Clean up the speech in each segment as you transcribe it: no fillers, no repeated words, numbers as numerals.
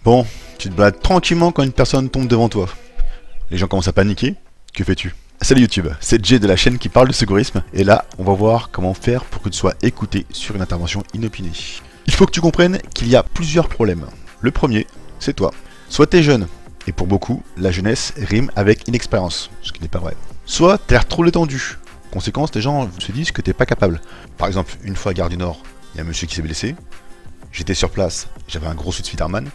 Bon, tu te balades tranquillement quand une personne tombe devant toi. Les gens commencent à paniquer. Que fais-tu? Salut YouTube, c'est Jay de la chaîne qui parle de secourisme. Et là, on va voir comment faire pour que tu sois écouté sur une intervention inopinée. Il faut que tu comprennes qu'il y a plusieurs problèmes. Le premier, c'est toi. Soit t'es jeune, et pour beaucoup, la jeunesse rime avec inexpérience, ce qui n'est pas vrai. Soit t'as l'air trop détendu. Conséquence, les gens se disent que t'es pas capable. Par exemple, une fois à Gare du Nord, il y a un monsieur qui s'est blessé. J'étais sur place, j'avais un gros suit de Spider-Man.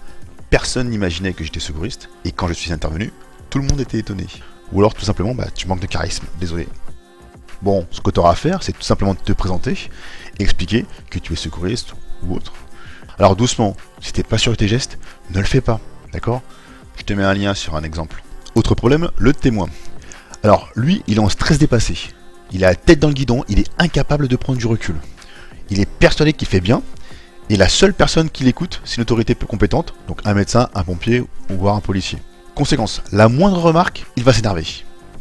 Personne n'imaginait que j'étais secouriste. Et quand je suis intervenu, tout le monde était étonné. Ou alors tout simplement, tu manques de charisme, désolé. Bon, ce que tu auras à faire, c'est tout simplement te présenter, expliquer que tu es secouriste ou autre. Alors doucement, si t'es pas sûr de tes gestes, ne le fais pas, d'accord? Je te mets un lien sur un exemple. Autre problème, le témoin. Alors lui, il est en stress dépassé. Il a la tête dans le guidon, il est incapable de prendre du recul. Il est persuadé qu'il fait bien, et la seule personne qui l'écoute, c'est une autorité peu compétente, donc un médecin, un pompier ou voire un policier. Conséquence, la moindre remarque, il va s'énerver.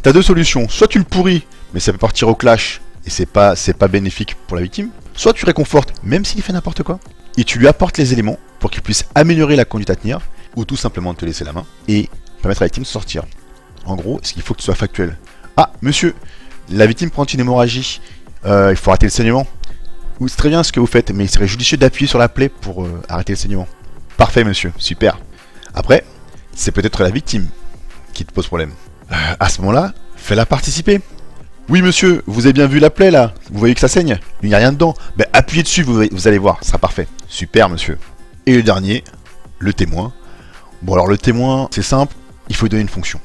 T'as deux solutions, soit tu le pourris, mais ça peut partir au clash, et c'est pas bénéfique pour la victime, soit tu réconfortes, même s'il fait n'importe quoi, et tu lui apportes les éléments pour qu'il puisse améliorer la conduite à tenir, ou tout simplement te laisser la main, et permettre à la victime de sortir. En gros, il faut que tu sois factuel. Ah, monsieur, la victime prend une hémorragie, il faut arrêter le saignement. Ou c'est très bien ce que vous faites, mais il serait judicieux d'appuyer sur la plaie pour arrêter le saignement. Parfait monsieur, super. Après, c'est peut-être la victime qui te pose problème. À ce moment-là, fais-la participer. Oui monsieur, vous avez bien vu la plaie là? Vous voyez que ça saigne? Il n'y a rien dedans. Ben appuyez dessus, vous allez voir, ça sera parfait. Super monsieur. Et le dernier, le témoin. Bon alors le témoin, c'est simple, il faut lui donner une fonction.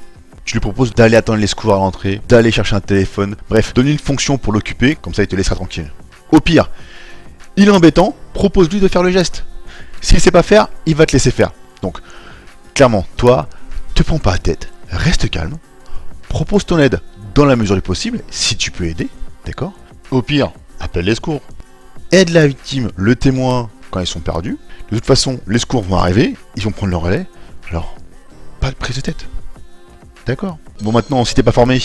Tu lui proposes d'aller attendre les secours à l'entrée, d'aller chercher un téléphone, bref, donner une fonction pour l'occuper, comme ça il te laissera tranquille. Au pire, il est embêtant, propose-lui de faire le geste. S'il sait pas faire, il va te laisser faire. Donc, clairement, toi, te prends pas la tête, reste calme, propose ton aide dans la mesure du possible, si tu peux aider, d'accord? Au pire, appelle les secours. Aide la victime, le témoin, quand ils sont perdus. De toute façon, les secours vont arriver, ils vont prendre leur relais, alors, pas de prise de tête. D'accord? Bon maintenant, si t'es pas formé,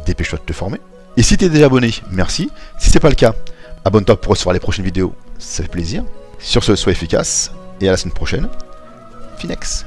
dépêche-toi de te former. Et si t'es déjà abonné, merci. Si c'est pas le cas, abonne-toi pour recevoir les prochaines vidéos, ça fait plaisir. Sur ce, sois efficace, et à la semaine prochaine. Finex.